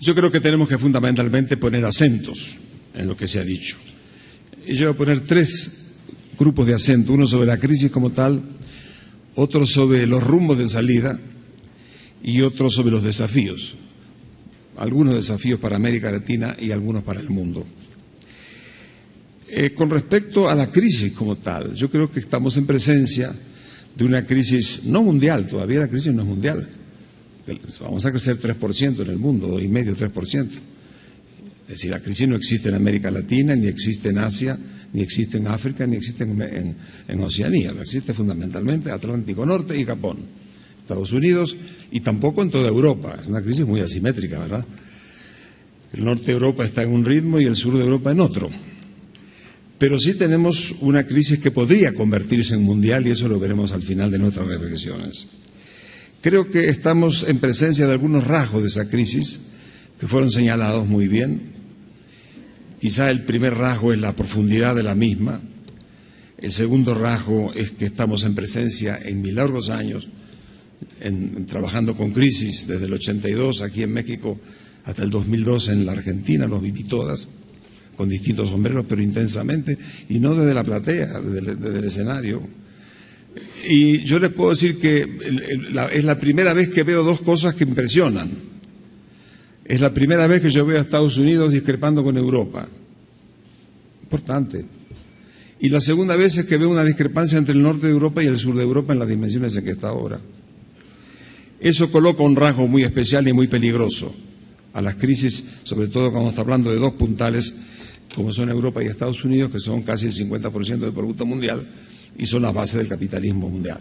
Yo creo que tenemos que fundamentalmente poner acentos en lo que se ha dicho. Y yo voy a poner tres grupos de acento, uno sobre la crisis como tal, otro sobre los rumbos de salida y otro sobre los desafíos. Algunos desafíos para América Latina y algunos para el mundo. Con respecto a la crisis como tal, yo creo que estamos en presencia de una crisis no mundial, todavía la crisis no es mundial. Vamos a crecer 3% en el mundo, 2,5%, 3%. Es decir, la crisis no existe en América Latina, ni existe en Asia, ni existe en África, ni existe en Oceanía. Existe fundamentalmente Atlántico Norte y Japón, Estados Unidos y tampoco en toda Europa. Es una crisis muy asimétrica, ¿verdad? El norte de Europa está en un ritmo y el sur de Europa en otro. Pero sí tenemos una crisis que podría convertirse en mundial y eso lo veremos al final de nuestras reflexiones. Creo que estamos en presencia de algunos rasgos de esa crisis que fueron señalados muy bien. Quizá el primer rasgo es la profundidad de la misma. El segundo rasgo es que estamos en presencia en mis largos años, trabajando con crisis desde el 82 aquí en México hasta el 2002 en la Argentina, los viví todas, con distintos sombreros, pero intensamente, y no desde la platea, desde el escenario. Y yo les puedo decir que es la primera vez que veo dos cosas que impresionan. Es la primera vez que yo veo a Estados Unidos discrepando con Europa. Importante. Y la segunda vez es que veo una discrepancia entre el norte de Europa y el sur de Europa en las dimensiones en que está ahora. Eso coloca un rasgo muy especial y muy peligroso a las crisis, sobre todo cuando está hablando de dos puntales como son Europa y Estados Unidos, que son casi el 50% del Producto Mundial y son las bases del capitalismo mundial.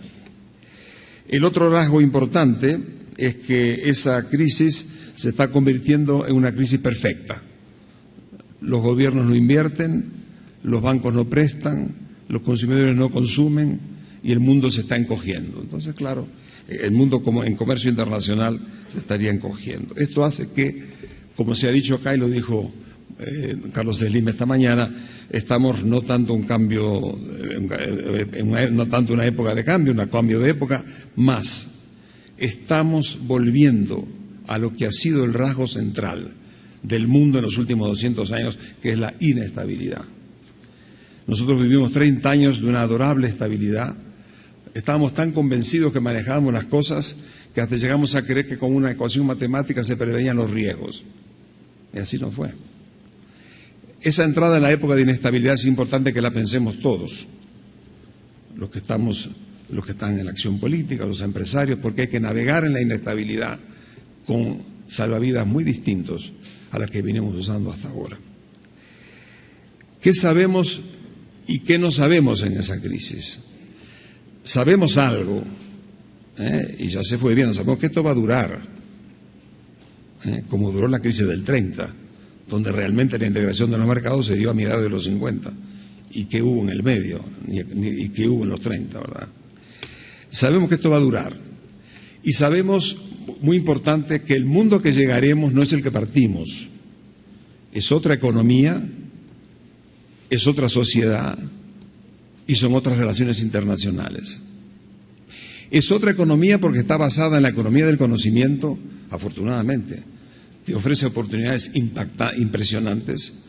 El otro rasgo importante es que esa crisis se está convirtiendo en una crisis perfecta. Los gobiernos no invierten, los bancos no prestan, los consumidores no consumen y el mundo se está encogiendo. Entonces, claro, el mundo como en comercio internacional se estaría encogiendo. Esto hace que, como se ha dicho acá y lo dijo Carlos Slim esta mañana, estamos no tanto un cambio, no tanto una época de cambio, un cambio de época, más estamos volviendo a lo que ha sido el rasgo central del mundo en los últimos 200 años, que es la inestabilidad. Nosotros vivimos 30 años de una adorable estabilidad. Estábamos tan convencidos que manejábamos las cosas que hasta llegamos a creer que con una ecuación matemática se preveían los riesgos. Y así no fue. Esa entrada en la época de inestabilidad es importante que la pensemos todos, los que están en la acción política, los empresarios, porque hay que navegar en la inestabilidad con salvavidas muy distintos a las que venimos usando hasta ahora. ¿Qué sabemos y qué no sabemos en esa crisis? Sabemos algo, y ya se fue viendo, sabemos que esto va a durar, como duró la crisis del 30, donde realmente la integración de los mercados se dio a mediados de los 50, y qué hubo en el medio, y qué hubo en los 30, ¿verdad? Sabemos que esto va a durar, y sabemos, muy importante, que el mundo que llegaremos no es el que partimos, es otra economía, es otra sociedad, y son otras relaciones internacionales. Es otra economía porque está basada en la economía del conocimiento, afortunadamente, que ofrece oportunidades impresionantes,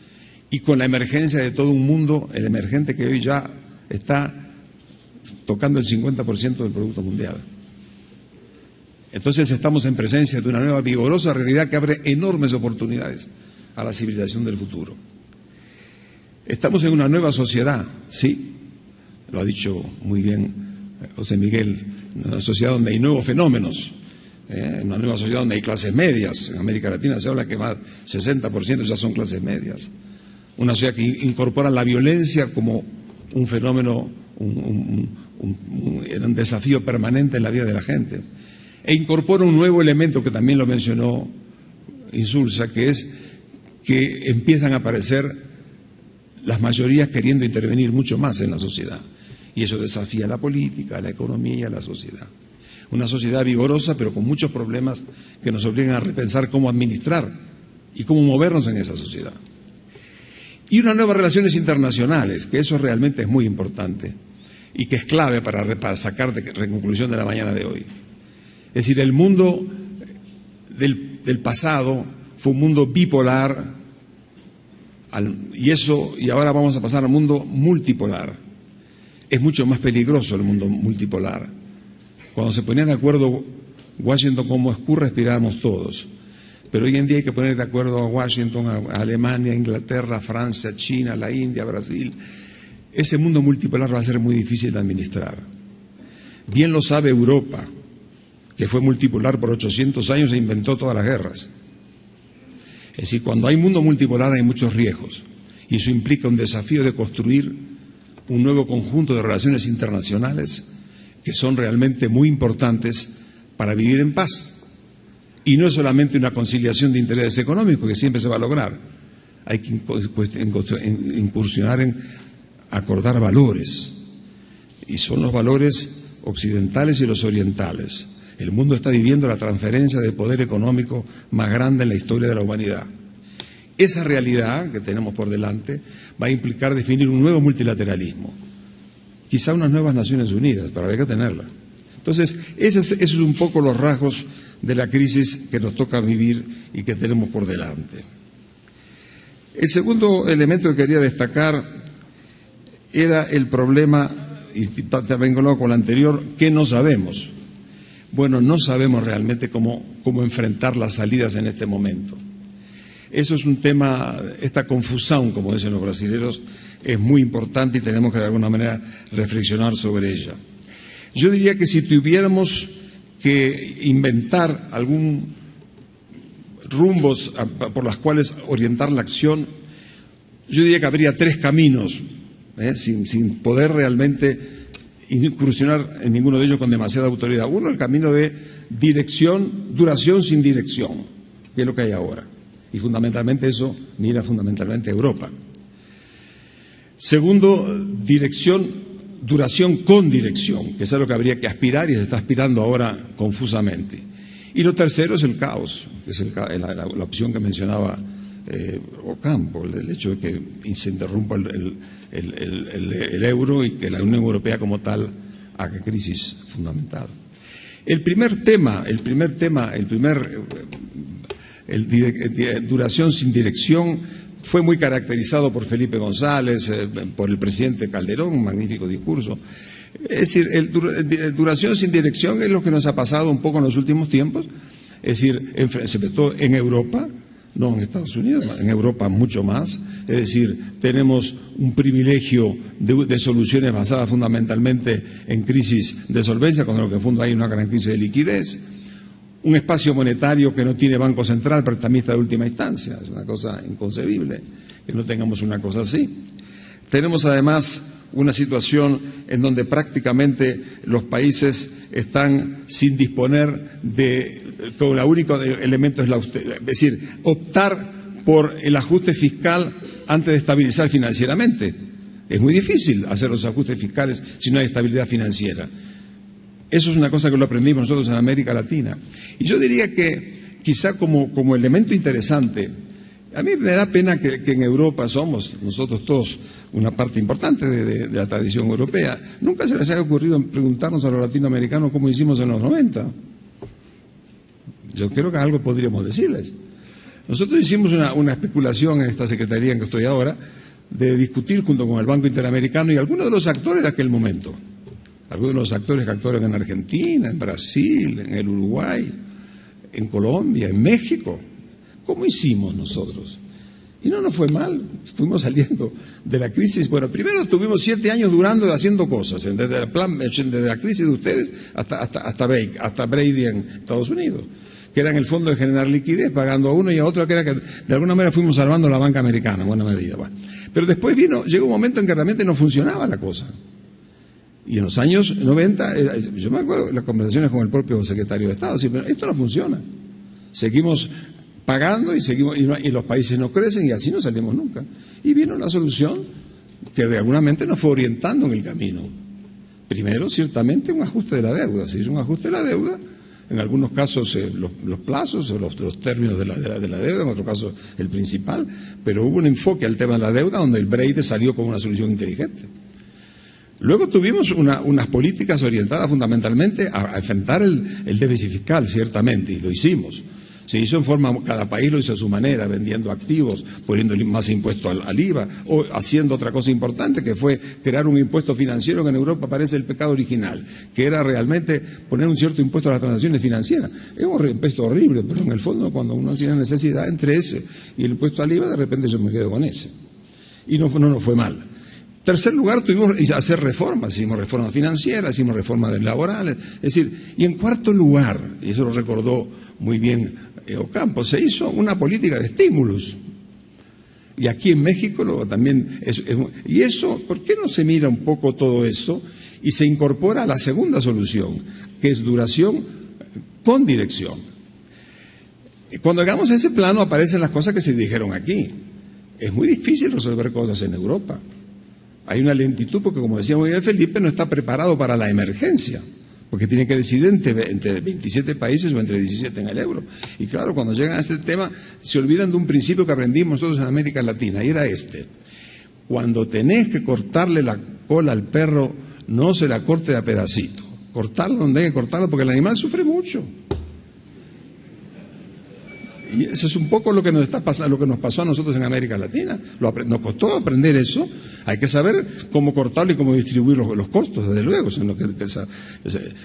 y con la emergencia de todo un mundo, el emergente que hoy ya está tocando el 50% del Producto Mundial. Entonces estamos en presencia de una nueva vigorosa realidad que abre enormes oportunidades a la civilización del futuro. Estamos en una nueva sociedad, sí, lo ha dicho muy bien José Miguel, una sociedad donde hay nuevos fenómenos, una nueva sociedad donde hay clases medias. En América Latina se habla que más 60% ya son clases medias. Una sociedad que incorpora la violencia como un fenómeno, un desafío permanente en la vida de la gente. E incorpora un nuevo elemento que también lo mencionó Insulza, que es que empiezan a aparecer las mayorías queriendo intervenir mucho más en la sociedad. Y eso desafía a la política, a la economía y a la sociedad. Una sociedad vigorosa, pero con muchos problemas que nos obligan a repensar cómo administrar y cómo movernos en esa sociedad. Y unas nuevas relaciones internacionales, que eso realmente es muy importante y que es clave para sacar de conclusión de la mañana de hoy. Es decir, el mundo del pasado fue un mundo bipolar, y ahora vamos a pasar al mundo multipolar. Es mucho más peligroso el mundo multipolar. Cuando se ponían de acuerdo Washington con Moscú, respirábamos todos. Pero hoy en día hay que poner de acuerdo a Washington, a Alemania, a Inglaterra, a Francia, China, la India, Brasil. Ese mundo multipolar va a ser muy difícil de administrar. Bien lo sabe Europa, que fue multipolar por 800 años e inventó todas las guerras. Es decir, cuando hay mundo multipolar hay muchos riesgos, y eso implica un desafío de construir un nuevo conjunto de relaciones internacionales que son realmente muy importantes para vivir en paz. Y no es solamente una conciliación de intereses económicos, que siempre se va a lograr. Hay que incursionar en acordar valores, y son los valores occidentales y los orientales. El mundo está viviendo la transferencia de poder económico más grande en la historia de la humanidad. Esa realidad que tenemos por delante va a implicar definir un nuevo multilateralismo, quizá unas nuevas Naciones Unidas, pero hay que tenerla. Entonces, esos son un poco los rasgos de la crisis que nos toca vivir y que tenemos por delante. El segundo elemento que quería destacar era el problema, y también con el anterior, que no sabemos. Bueno, no sabemos realmente cómo enfrentar las salidas en este momento. Eso es un tema, esta confusión, como dicen los brasileños, es muy importante y tenemos que de alguna manera reflexionar sobre ella. Yo diría que si tuviéramos que inventar algún rumbos por los cuales orientar la acción, yo diría que habría tres caminos, sin poder realmente incursionar en ninguno de ellos con demasiada autoridad. Uno, el camino de duración sin dirección, que es lo que hay ahora. Y fundamentalmente eso mira fundamentalmente a Europa. Segundo, duración con dirección, que es a lo que habría que aspirar y se está aspirando ahora confusamente. Y lo tercero es el caos, que es la opción que mencionaba Ocampo, el hecho de que se interrumpa el euro y que la Unión Europea como tal haga crisis fundamental. Duración sin dirección fue muy caracterizado por Felipe González, por el presidente Calderón, un magnífico discurso. Es decir, duración sin dirección es lo que nos ha pasado un poco en los últimos tiempos, es decir, sobre todo en Europa, no en Estados Unidos, en Europa mucho más. Es decir, tenemos un privilegio de soluciones basadas fundamentalmente en crisis de solvencia, cuando en lo que en fondo hay una gran crisis de liquidez. Un espacio monetario que no tiene Banco Central, prestamista de última instancia. Es una cosa inconcebible que no tengamos una cosa así. Tenemos además una situación en donde prácticamente los países están sin disponer el único elemento es la austeridad, es decir, optar por el ajuste fiscal antes de estabilizar financieramente. Es muy difícil hacer los ajustes fiscales si no hay estabilidad financiera. Eso es una cosa que lo aprendimos nosotros en América Latina. Y yo diría que quizá como elemento interesante, a mí me da pena que en Europa somos nosotros todos una parte importante de la tradición europea. Nunca se les haya ocurrido preguntarnos a los latinoamericanos cómo hicimos en los 90. Yo creo que algo podríamos decirles. Nosotros hicimos una especulación en esta secretaría en que estoy ahora de discutir junto con el Banco Interamericano y algunos de los actores de aquel momento. Algunos de los actores que actuaron en Argentina, en Brasil, en el Uruguay, en Colombia, en México. ¿Cómo hicimos nosotros? Y no nos fue mal, fuimos saliendo de la crisis. Bueno, primero tuvimos 7 años durando haciendo cosas, desde la crisis de ustedes hasta Brady en Estados Unidos, que era en el fondo de generar liquidez, pagando a uno y a otro, que era que de alguna manera fuimos salvando la banca americana, en buena medida. Bueno. Pero después llegó un momento en que realmente no funcionaba la cosa. Y en los años 90, yo me acuerdo de las conversaciones con el propio secretario de Estado, pero esto no funciona. Seguimos pagando y los países no crecen y así no salimos nunca. Y vino una solución que de alguna manera nos fue orientando en el camino. Primero, ciertamente, un ajuste de la deuda. Se hizo un ajuste de la deuda, en algunos casos los plazos o los términos de la deuda, en otros casos el principal, pero hubo un enfoque al tema de la deuda donde el Brady salió con una solución inteligente. Luego tuvimos unas políticas orientadas fundamentalmente a enfrentar el déficit fiscal, ciertamente, y lo hicimos. Se hizo en forma, cada país lo hizo a su manera, vendiendo activos, poniendo más impuesto al IVA, o haciendo otra cosa importante, que fue crear un impuesto financiero que en Europa parece el pecado original, que era realmente poner un cierto impuesto a las transacciones financieras. Es un impuesto horrible, pero en el fondo cuando uno tiene necesidad entre ese y el impuesto al IVA, de repente yo me quedo con ese. Y no nos fue mal. Tercer lugar, tuvimos que hacer reformas, hicimos reformas financieras, hicimos reformas laborales, es decir, y en cuarto lugar, y eso lo recordó muy bien Ocampo, se hizo una política de estímulos. Y aquí en México también, y eso, ¿por qué no se mira un poco todo eso y se incorpora a la segunda solución, que es duración con dirección? Cuando llegamos a ese plano aparecen las cosas que se dijeron aquí. Es muy difícil resolver cosas en Europa. Hay una lentitud porque, como decía muy bien Felipe, no está preparado para la emergencia, porque tiene que decidir entre 27 países o entre 17 en el euro. Y claro, cuando llegan a este tema, se olvidan de un principio que aprendimos nosotros en América Latina, y era este: cuando tenés que cortarle la cola al perro, no se la corte a pedacito. Cortarlo donde hay que cortarlo, porque el animal sufre mucho. Y eso es un poco lo que nos está pasando, lo que nos pasó a nosotros en América Latina. Nos costó aprender eso. Hay que saber cómo cortarlo y cómo distribuir los costos, desde luego.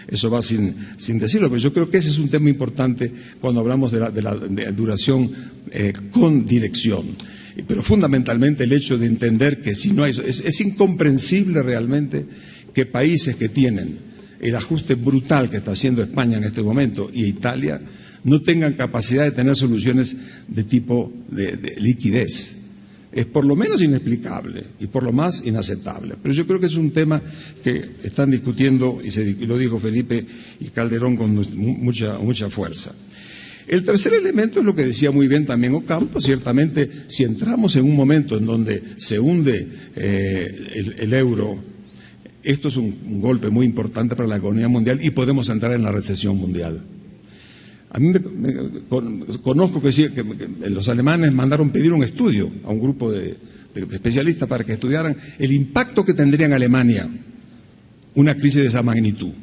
Eso va sin decirlo, pero yo creo que ese es un tema importante cuando hablamos de la duración con dirección. Pero fundamentalmente el hecho de entender que si no hay, es incomprensible realmente que países que tienen el ajuste brutal que está haciendo España en este momento y Italia no tengan capacidad de tener soluciones de tipo de liquidez. Es por lo menos inexplicable y por lo más inaceptable. Pero yo creo que es un tema que están discutiendo, y lo dijo Felipe y Calderón con mucha fuerza. El tercer elemento es lo que decía muy bien también Ocampo. Ciertamente, si entramos en un momento en donde se hunde el euro, esto es un golpe muy importante para la economía mundial y podemos entrar en la recesión mundial. A mí conozco que los alemanes mandaron pedir un estudio a un grupo de especialistas para que estudiaran el impacto que tendría en Alemania una crisis de esa magnitud.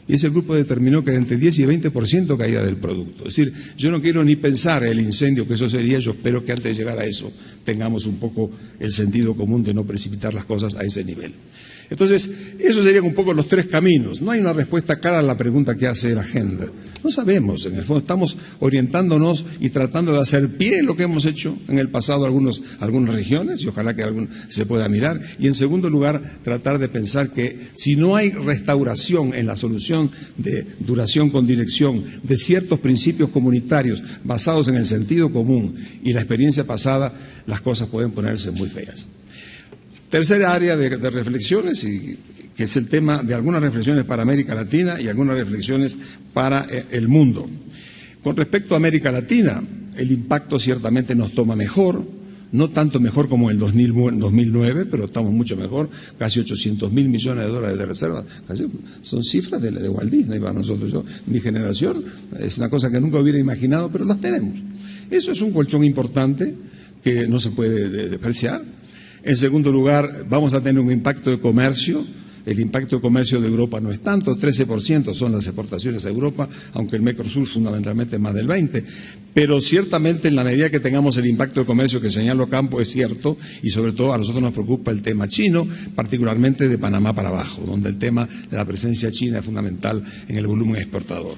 Y ese grupo determinó que entre 10 y 20% caía del producto. Es decir, yo no quiero ni pensar el incendio que eso sería. Yo espero que antes de llegar a eso tengamos un poco el sentido común de no precipitar las cosas a ese nivel. Entonces, esos serían un poco los tres caminos. No hay una respuesta clara a la pregunta que hace la agenda. No sabemos, en el fondo estamos orientándonos y tratando de hacer pie en lo que hemos hecho en el pasado algunas regiones, y ojalá que se pueda mirar. Y en segundo lugar, tratar de pensar que si no hay restauración en la solución de duración con dirección de ciertos principios comunitarios basados en el sentido común y la experiencia pasada, las cosas pueden ponerse muy feas. Tercera área de reflexiones, que es el tema de algunas reflexiones para América Latina y algunas reflexiones para el mundo. Con respecto a América Latina, el impacto ciertamente nos toma mejor, no tanto mejor como en el 2009, pero estamos mucho mejor, casi 800.000 millones de dólares de reservas. Son cifras de Walt Disney para nosotros. Mi generación es una cosa que nunca hubiera imaginado, pero las tenemos. Eso es un colchón importante que no se puede despreciar. En segundo lugar, vamos a tener un impacto de comercio. El impacto de comercio de Europa no es tanto, 13% son las exportaciones a Europa, aunque el Mercosur fundamentalmente es más del 20%. Pero ciertamente en la medida que tengamos el impacto de comercio que señala Ocampo es cierto, y sobre todo a nosotros nos preocupa el tema chino, particularmente de Panamá para abajo, donde el tema de la presencia china es fundamental en el volumen exportador.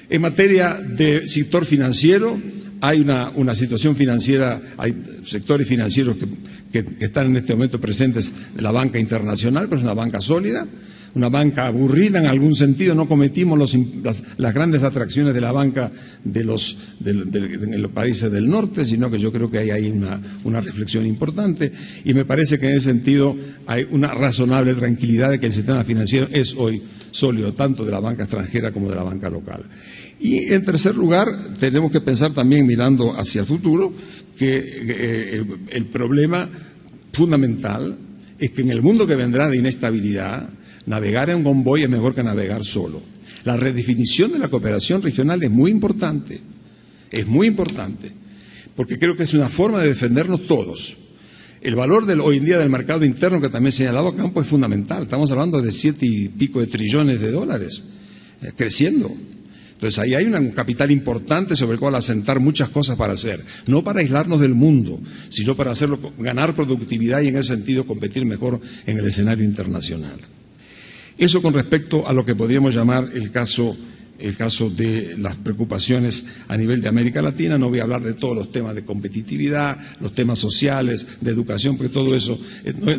En materia de sector financiero, hay una situación financiera, hay sectores financieros que están en este momento presentes de la banca internacional, pero es una banca sólida, una banca aburrida en algún sentido. No cometimos las grandes atracciones de la banca de los países del norte, sino que yo creo que hay ahí una reflexión importante, y me parece que en ese sentido hay una razonable tranquilidad de que el sistema financiero es hoy sólido, tanto de la banca extranjera como de la banca local. Y en tercer lugar, tenemos que pensar también, mirando hacia el futuro, que el problema fundamental es que en el mundo que vendrá de inestabilidad, navegar en convoy es mejor que navegar solo. La redefinición de la cooperación regional es muy importante, porque creo que es una forma de defendernos todos. El valor hoy en día del mercado interno, que también señalaba Ocampo, es fundamental. Estamos hablando de 7 y pico de trillones de dólares, creciendo. Entonces ahí hay un capital importante sobre el cual asentar muchas cosas para hacer, no para aislarnos del mundo, sino para hacerlo, ganar productividad y en ese sentido competir mejor en el escenario internacional. Eso con respecto a lo que podríamos llamar el caso de las preocupaciones a nivel de América Latina. No voy a hablar de todos los temas de competitividad, los temas sociales, de educación, porque todo eso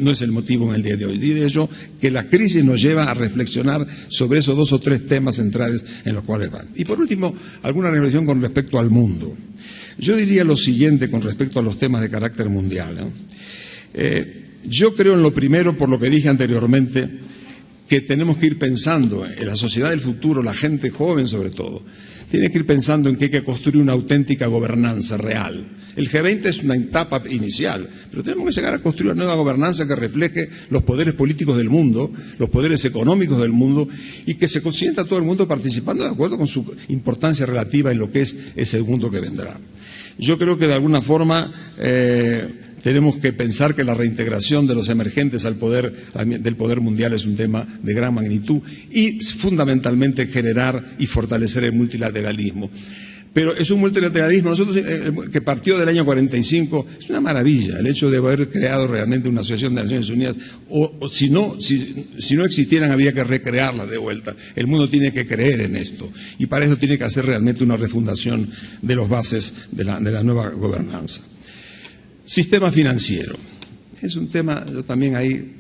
no es el motivo en el día de hoy. Diré yo que la crisis nos lleva a reflexionar sobre esos 2 o 3 temas centrales en los cuales van. Y por último, alguna reflexión con respecto al mundo. Yo diría lo siguiente con respecto a los temas de carácter mundial, ¿no? Yo creo en lo primero, por lo que dije anteriormente, que tenemos que ir pensando en la sociedad del futuro, la gente joven sobre todo, tiene que ir pensando en que hay que construir una auténtica gobernanza real. El G20 es una etapa inicial, pero tenemos que llegar a construir una nueva gobernanza que refleje los poderes políticos del mundo, los poderes económicos del mundo y que se sienta todo el mundo participando de acuerdo con su importancia relativa en lo que es ese mundo que vendrá. Yo creo que de alguna forma tenemos que pensar que la reintegración de los emergentes del poder mundial es un tema de gran magnitud y fundamentalmente generar y fortalecer el multilateralismo. Pero es un multilateralismo que partió del año 45, es una maravilla el hecho de haber creado realmente una asociación de Naciones Unidas, o si no existieran había que recrearla de vuelta. El mundo tiene que creer en esto y para eso tiene que hacer realmente una refundación de las bases de la nueva gobernanza. Sistema financiero. Es un tema, yo también ahí,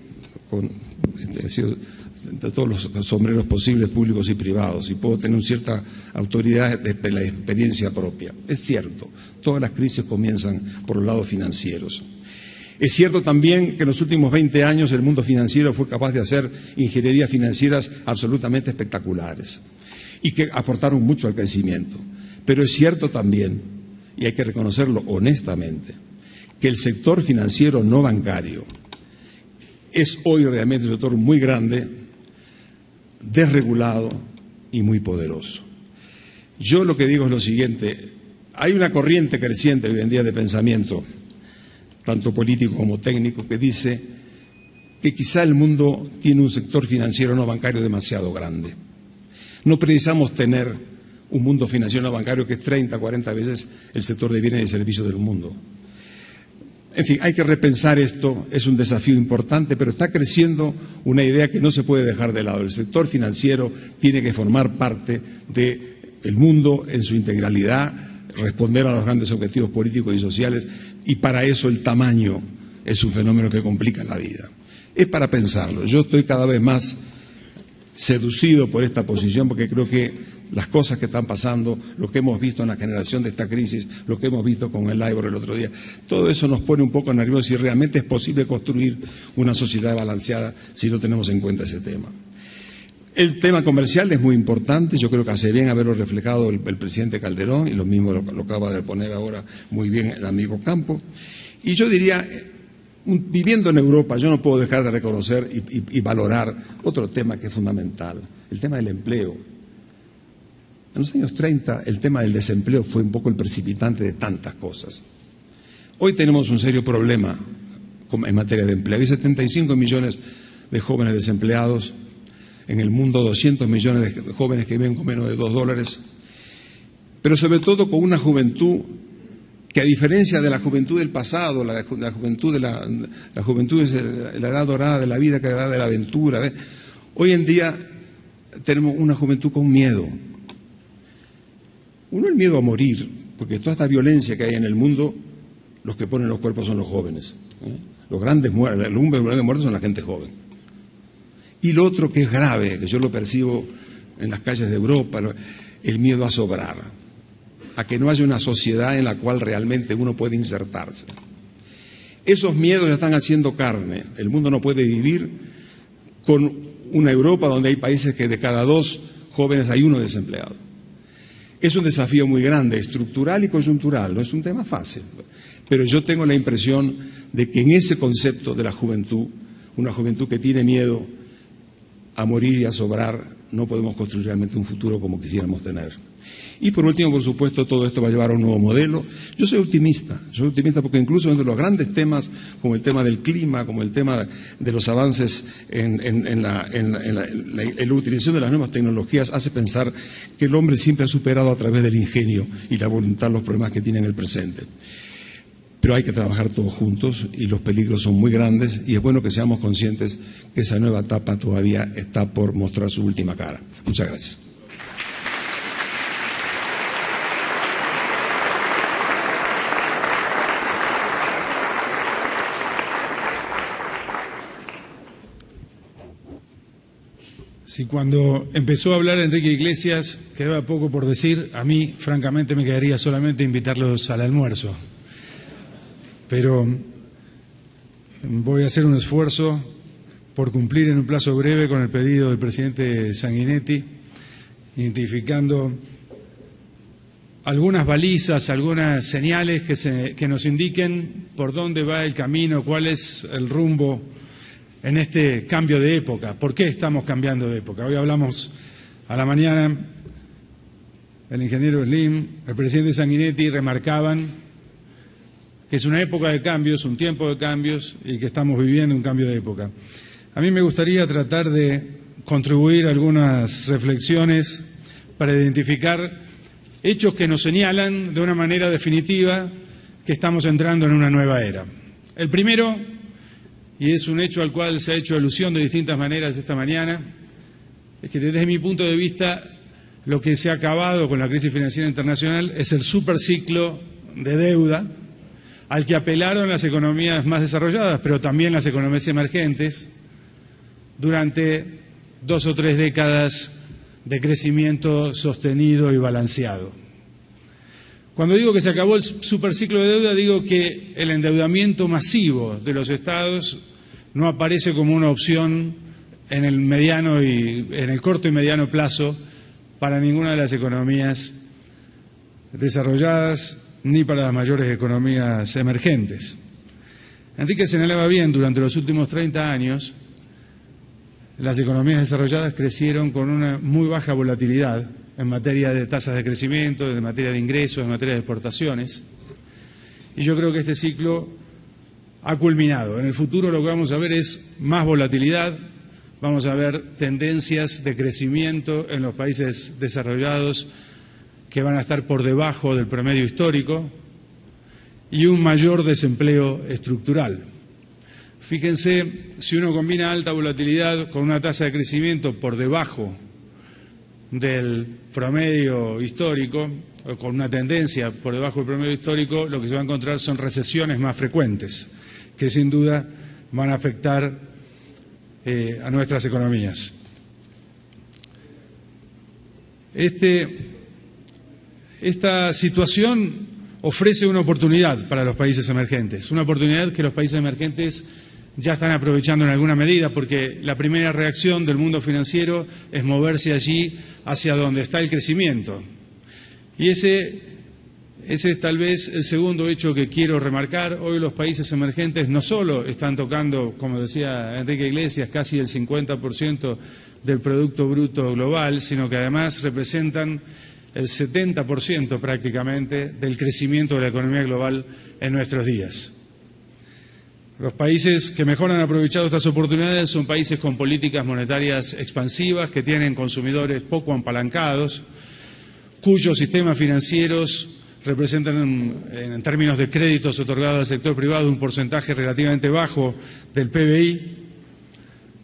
he sido de todos los sombreros posibles, públicos y privados, y puedo tener cierta autoridad de la experiencia propia. Es cierto, todas las crisis comienzan por los lados financieros. Es cierto también que en los últimos 20 años el mundo financiero fue capaz de hacer ingenierías financieras absolutamente espectaculares y que aportaron mucho al crecimiento. Pero es cierto también, y hay que reconocerlo honestamente, que el sector financiero no bancario es hoy realmente un sector muy grande, desregulado y muy poderoso. Yo lo que digo es lo siguiente: hay una corriente creciente hoy en día de pensamiento, tanto político como técnico, que dice que quizá el mundo tiene un sector financiero no bancario demasiado grande. No precisamos tener un mundo financiero no bancario que es 30, 40 veces el sector de bienes y servicios del mundo. En fin, hay que repensar esto, es un desafío importante, pero está creciendo una idea que no se puede dejar de lado. El sector financiero tiene que formar parte del mundo en su integralidad, responder a los grandes objetivos políticos y sociales, y para eso el tamaño es un fenómeno que complica la vida. Es para pensarlo. Yo estoy cada vez más seducido por esta posición porque creo que las cosas que están pasando, lo que hemos visto en la generación de esta crisis, lo que hemos visto con el LIBOR el otro día, todo eso nos pone un poco nerviosos si realmente es posible construir una sociedad balanceada si no tenemos en cuenta ese tema. El tema comercial es muy importante, yo creo que hace bien haberlo reflejado el presidente Calderón y lo mismo lo acaba de poner ahora muy bien el amigo Campo. Y yo diría, viviendo en Europa, yo no puedo dejar de reconocer y valorar otro tema que es fundamental, el tema del empleo. En los años 30 el tema del desempleo fue un poco el precipitante de tantas cosas. Hoy tenemos un serio problema en materia de empleo. Hay 75 millones de jóvenes desempleados en el mundo, 200 millones de jóvenes que viven con menos de $2, pero sobre todo con una juventud que, a diferencia de la juventud del pasado, la juventud es la edad dorada de la vida, que es la edad de la aventura, hoy en día tenemos una juventud con miedo. Uno, el miedo a morir, porque toda esta violencia que hay en el mundo, los que ponen los cuerpos son los jóvenes. Los grandes muertos son la gente joven. Y lo otro que es grave, que yo lo percibo en las calles de Europa, el miedo a sobrar, a que no haya una sociedad en la cual realmente uno puede insertarse. Esos miedos ya están haciendo carne. El mundo no puede vivir con una Europa donde hay países que de cada 2 jóvenes hay 1 desempleado. Es un desafío muy grande, estructural y coyuntural, no es un tema fácil. Pero yo tengo la impresión de que en ese concepto de la juventud, una juventud que tiene miedo a morir y a sobrar, no podemos construir realmente un futuro como quisiéramos tener. Y por último, por supuesto, todo esto va a llevar a un nuevo modelo. Yo soy optimista porque incluso entre los grandes temas, como el tema del clima, como el tema de los avances en la utilización de las nuevas tecnologías, hace pensar que el hombre siempre ha superado a través del ingenio y la voluntad los problemas que tiene en el presente. Pero hay que trabajar todos juntos y los peligros son muy grandes y es bueno que seamos conscientes que esa nueva etapa todavía está por mostrar su última cara. Muchas gracias. Si cuando empezó a hablar Enrique Iglesias quedaba poco por decir, a mí francamente me quedaría solamente invitarlos al almuerzo. Pero voy a hacer un esfuerzo por cumplir en un plazo breve con el pedido del presidente Sanguinetti, identificando algunas balizas, algunas señales que nos indiquen por dónde va el camino, cuál es el rumbo en este cambio de época. ¿Por qué estamos cambiando de época? Hoy hablamos a la mañana, el ingeniero Slim, el presidente Sanguinetti remarcaban que es una época de cambios, un tiempo de cambios y que estamos viviendo un cambio de época. A mí me gustaría tratar de contribuir a algunas reflexiones para identificar hechos que nos señalan de una manera definitiva que estamos entrando en una nueva era. El primero, y es un hecho al cual se ha hecho alusión de distintas maneras esta mañana, es que desde mi punto de vista lo que se ha acabado con la crisis financiera internacional es el superciclo de deuda al que apelaron las economías más desarrolladas, pero también las economías emergentes, durante 2 o 3 décadas de crecimiento sostenido y balanceado. Cuando digo que se acabó el superciclo de deuda, digo que el endeudamiento masivo de los estados no aparece como una opción en el corto y mediano plazo para ninguna de las economías desarrolladas ni para las mayores economías emergentes. Enrique señalaba bien, durante los últimos 30 años, las economías desarrolladas crecieron con una muy baja volatilidad en materia de tasas de crecimiento, en materia de ingresos, en materia de exportaciones. Y yo creo que este ciclo ha culminado. En el futuro lo que vamos a ver es más volatilidad, vamos a ver tendencias de crecimiento en los países desarrollados que van a estar por debajo del promedio histórico y un mayor desempleo estructural. Fíjense, si uno combina alta volatilidad con una tasa de crecimiento por debajo del promedio histórico, o con una tendencia por debajo del promedio histórico, lo que se va a encontrar son recesiones más frecuentes, que sin duda van a afectar a nuestras economías. Esta situación ofrece una oportunidad para los países emergentes, una oportunidad que los países emergentes ya están aprovechando en alguna medida, porque la primera reacción del mundo financiero es moverse allí hacia donde está el crecimiento. Y ese es tal vez el segundo hecho que quiero remarcar. Hoy los países emergentes no solo están tocando, como decía Enrique Iglesias, casi el 50% del Producto Bruto Global, sino que además representan el 70% prácticamente del crecimiento de la economía global en nuestros días. Los países que mejor han aprovechado estas oportunidades son países con políticas monetarias expansivas, que tienen consumidores poco apalancados, cuyos sistemas financieros representan, en términos de créditos otorgados al sector privado, un porcentaje relativamente bajo del PBI,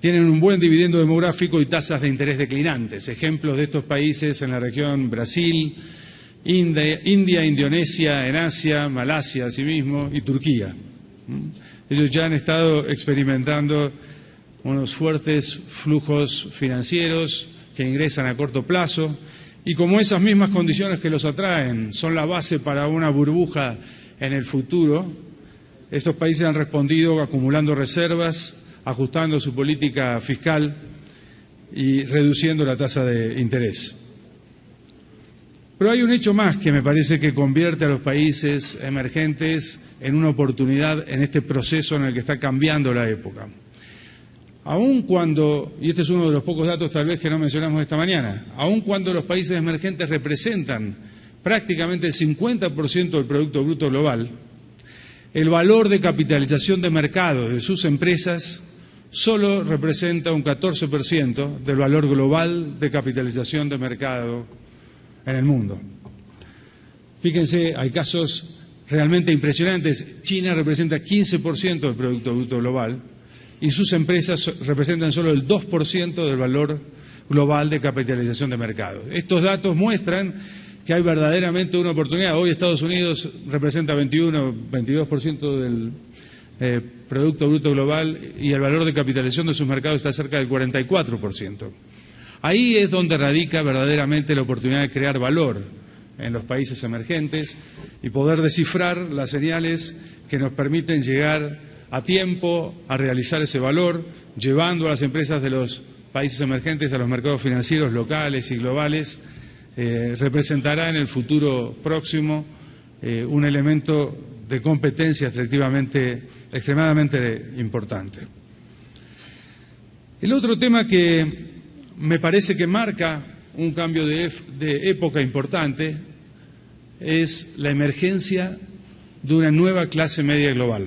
tienen un buen dividendo demográfico y tasas de interés declinantes. Ejemplos de estos países en la región: Brasil, India, Indonesia, en Asia, Malasia asimismo y Turquía. Ellos ya han estado experimentando unos fuertes flujos financieros que ingresan a corto plazo, y como esas mismas condiciones que los atraen son la base para una burbuja en el futuro, estos países han respondido acumulando reservas, ajustando su política fiscal y reduciendo la tasa de interés. Pero hay un hecho más que me parece que convierte a los países emergentes en una oportunidad en este proceso en el que está cambiando la época. Aun cuando, y este es uno de los pocos datos tal vez que no mencionamos esta mañana, aun cuando los países emergentes representan prácticamente el 50% del Producto Bruto Global, el valor de capitalización de mercado de sus empresas solo representa un 14% del valor global de capitalización de mercado en el mundo. Fíjense, hay casos realmente impresionantes. China representa 15% del Producto Bruto Global y sus empresas representan solo el 2% del valor global de capitalización de mercado. Estos datos muestran que hay verdaderamente una oportunidad. Hoy Estados Unidos representa 22% del Producto Bruto Global y el valor de capitalización de sus mercados está cerca del 44%. Ahí es donde radica verdaderamente la oportunidad de crear valor en los países emergentes y poder descifrar las señales que nos permiten llegar a tiempo a realizar ese valor, llevando a las empresas de los países emergentes a los mercados financieros locales y globales, representará en el futuro próximo un elemento de competencia extremadamente importante. El otro tema que me parece que marca un cambio de época importante es la emergencia de una nueva clase media global.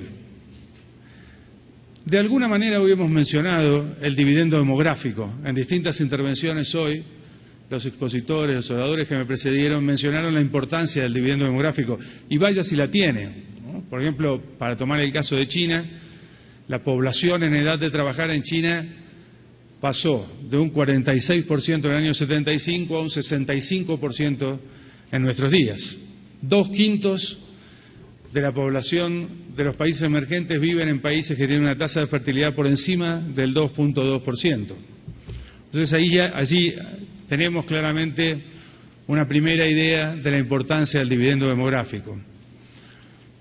De alguna manera hoy hemos mencionado el dividendo demográfico. En distintas intervenciones hoy, los expositores, los oradores que me precedieron mencionaron la importancia del dividendo demográfico, y vaya si la tiene, ¿no? Por ejemplo, para tomar el caso de China, la población en edad de trabajar en China pasó de un 46% en el año 75 a un 65% en nuestros días. 2/5 de la población de los países emergentes viven en países que tienen una tasa de fertilidad por encima del 2.2%. Entonces allí tenemos claramente una primera idea de la importancia del dividendo demográfico.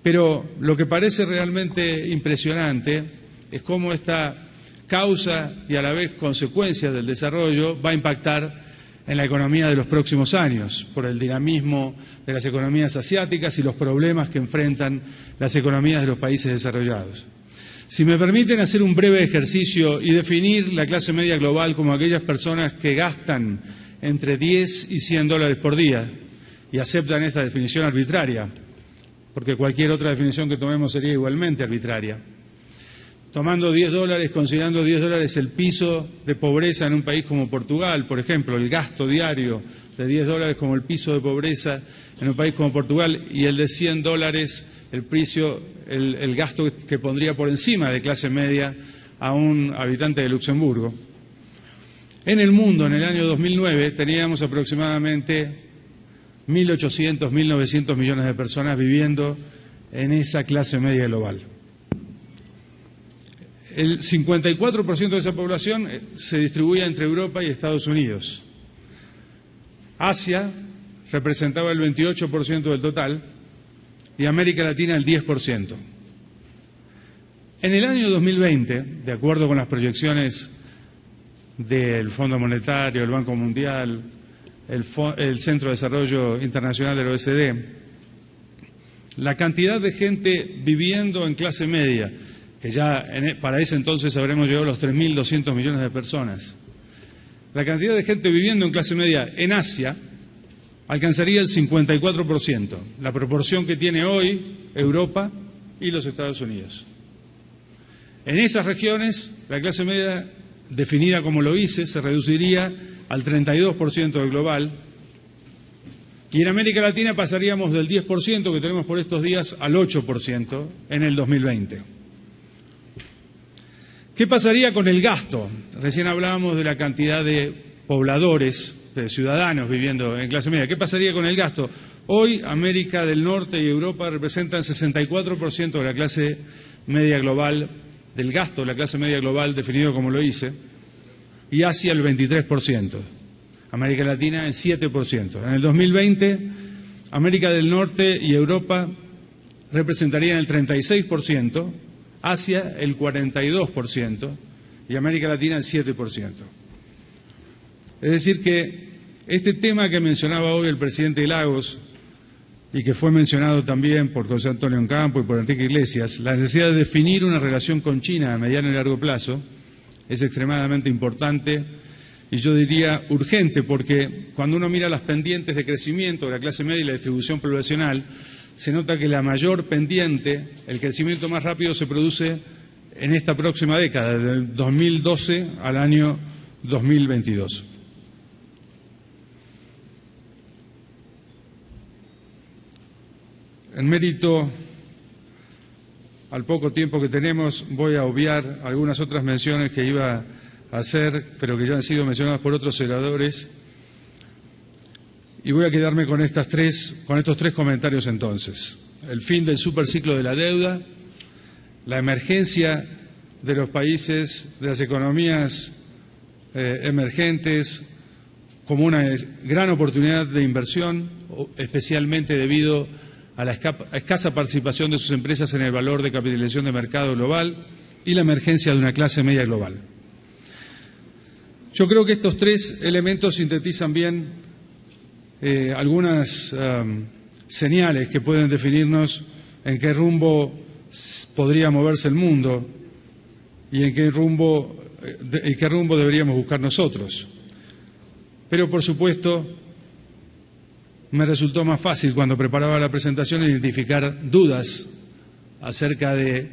Pero lo que parece realmente impresionante es cómo esta causa y a la vez consecuencia del desarrollo va a impactar en la economía de los próximos años, por el dinamismo de las economías asiáticas y los problemas que enfrentan las economías de los países desarrollados. Si me permiten hacer un breve ejercicio y definir la clase media global como aquellas personas que gastan entre 10 y 100 dólares por día y aceptan esta definición arbitraria, porque cualquier otra definición que tomemos sería igualmente arbitraria. Tomando 10 dólares, considerando 10 dólares el piso de pobreza en un país como Portugal, por ejemplo, el gasto diario de 10 dólares como el piso de pobreza en un país como Portugal, y el de 100 dólares, el gasto que pondría por encima de clase media a un habitante de Luxemburgo. En el mundo, en el año 2009, teníamos aproximadamente 1.800, 1.900 millones de personas viviendo en esa clase media global. El 54% de esa población se distribuía entre Europa y Estados Unidos. Asia representaba el 28% del total y América Latina el 10%. En el año 2020, de acuerdo con las proyecciones del Fondo Monetario, el Banco Mundial, el Centro de Desarrollo Internacional del OECD, la cantidad de gente viviendo en clase media, que ya para ese entonces habremos llegado a los 3.200 millones de personas. La cantidad de gente viviendo en clase media en Asia alcanzaría el 54%, la proporción que tiene hoy Europa y los Estados Unidos. En esas regiones, la clase media, definida como lo hice, se reduciría al 32% del global, y en América Latina pasaríamos del 10% que tenemos por estos días al 8% en el 2020. ¿Qué pasaría con el gasto? Recién hablábamos de la cantidad de pobladores, de ciudadanos viviendo en clase media. ¿Qué pasaría con el gasto? Hoy América del Norte y Europa representan 64% de la clase media global, del gasto de la clase media global definido como lo hice, y Asia el 23%, América Latina el 7%. En el 2020, América del Norte y Europa representarían el 36%, Asia el 42% y América Latina el 7%. Es decir que este tema que mencionaba hoy el presidente Lagos y que fue mencionado también por José Antonio Ocampo y por Enrique Iglesias, la necesidad de definir una relación con China a mediano y largo plazo, es extremadamente importante y yo diría urgente, porque cuando uno mira las pendientes de crecimiento de la clase media y la distribución poblacional, se nota que la mayor pendiente, el crecimiento más rápido se produce en esta próxima década, del 2012 al año 2022. En mérito al poco tiempo que tenemos, voy a obviar algunas otras menciones que iba a hacer, pero que ya han sido mencionadas por otros senadores, y voy a quedarme con estos tres comentarios entonces. El fin del superciclo de la deuda, la emergencia de los países, de las economías emergentes, como una gran oportunidad de inversión, especialmente debido a la escasa participación de sus empresas en el valor de capitalización de mercado global, y la emergencia de una clase media global. Yo creo que estos tres elementos sintetizan bien algunas señales que pueden definirnos en qué rumbo podría moverse el mundo y en qué rumbo deberíamos buscar nosotros. Pero, por supuesto, me resultó más fácil cuando preparaba la presentación identificar dudas acerca de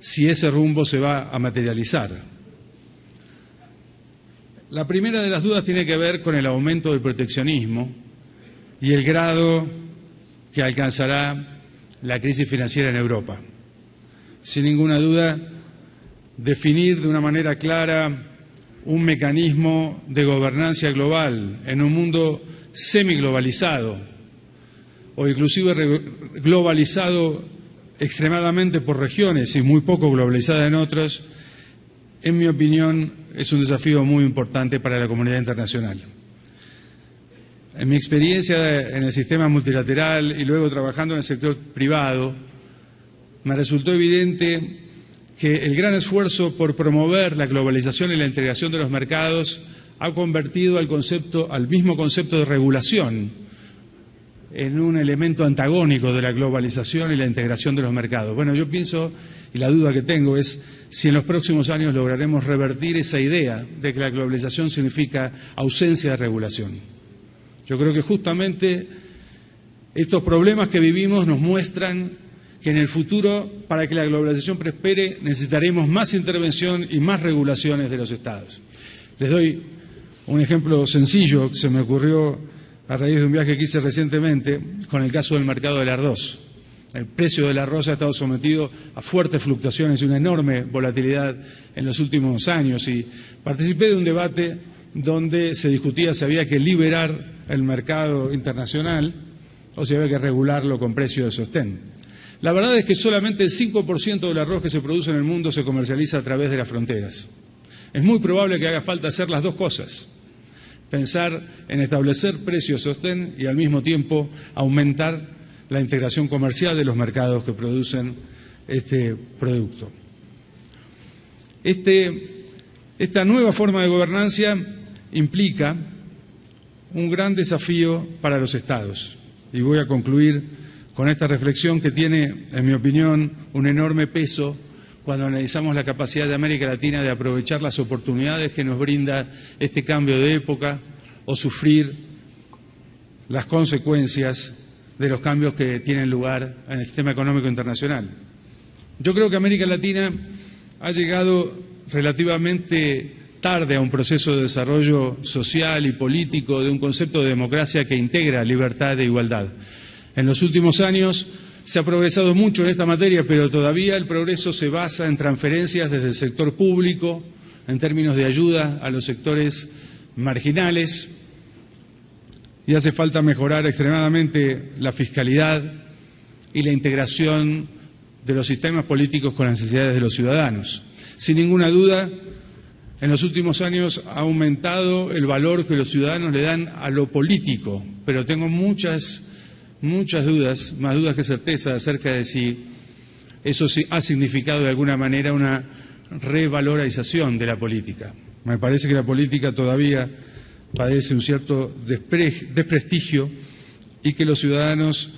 si ese rumbo se va a materializar. La primera de las dudas tiene que ver con el aumento del proteccionismo y el grado que alcanzará la crisis financiera en Europa. Sin ninguna duda, definir de una manera clara un mecanismo de gobernanza global en un mundo semiglobalizado o inclusive globalizado extremadamente por regiones y muy poco globalizada en otros, en mi opinión, es un desafío muy importante para la comunidad internacional. En mi experiencia en el sistema multilateral y luego trabajando en el sector privado, me resultó evidente que el gran esfuerzo por promover la globalización y la integración de los mercados ha convertido al mismo concepto de regulación en un elemento antagónico de la globalización y la integración de los mercados. Bueno, yo pienso, y la duda que tengo es si en los próximos años lograremos revertir esa idea de que la globalización significa ausencia de regulación. Yo creo que justamente estos problemas que vivimos nos muestran que en el futuro, para que la globalización prospere, necesitaremos más intervención y más regulaciones de los Estados. Les doy un ejemplo sencillo que se me ocurrió a raíz de un viaje que hice recientemente con el caso del mercado del arroz. El precio del arroz ha estado sometido a fuertes fluctuaciones y una enorme volatilidad en los últimos años, y participé de un debate donde se discutía si había que liberar el mercado internacional o si había que regularlo con precio de sostén. La verdad es que solamente el 5% del arroz que se produce en el mundo se comercializa a través de las fronteras. Es muy probable que haga falta hacer las dos cosas: pensar en establecer precios sostén y al mismo tiempo aumentar la integración comercial de los mercados que producen este producto. Esta nueva forma de gobernanza implica un gran desafío para los Estados. Y voy a concluir con esta reflexión que tiene, en mi opinión, un enorme peso cuando analizamos la capacidad de América Latina de aprovechar las oportunidades que nos brinda este cambio de época o sufrir las consecuencias de los cambios que tienen lugar en el sistema económico internacional. Yo creo que América Latina ha llegado relativamente tarde a un proceso de desarrollo social y político de un concepto de democracia que integra libertad e igualdad. En los últimos años se ha progresado mucho en esta materia, pero todavía el progreso se basa en transferencias desde el sector público, en términos de ayuda a los sectores marginales, y hace falta mejorar extremadamente la fiscalidad y la integración de los sistemas políticos con las necesidades de los ciudadanos. Sin ninguna duda, en los últimos años ha aumentado el valor que los ciudadanos le dan a lo político, pero tengo muchas dudas, más dudas que certeza, acerca de si eso ha significado de alguna manera una revalorización de la política. Me parece que la política todavía padece un cierto desprestigio y que los ciudadanos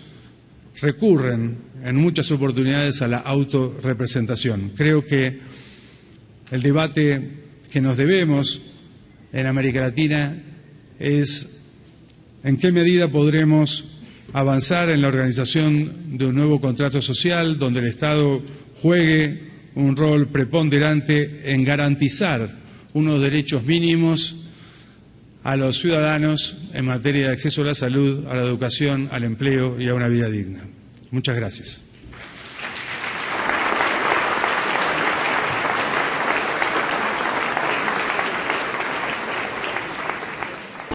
recurren en muchas oportunidades a la autorrepresentación. Creo que el debate que nos debemos en América Latina es en qué medida podremos avanzar en la organización de un nuevo contrato social donde el Estado juegue un rol preponderante en garantizar unos derechos mínimos a los ciudadanos en materia de acceso a la salud, a la educación, al empleo y a una vida digna. Muchas gracias.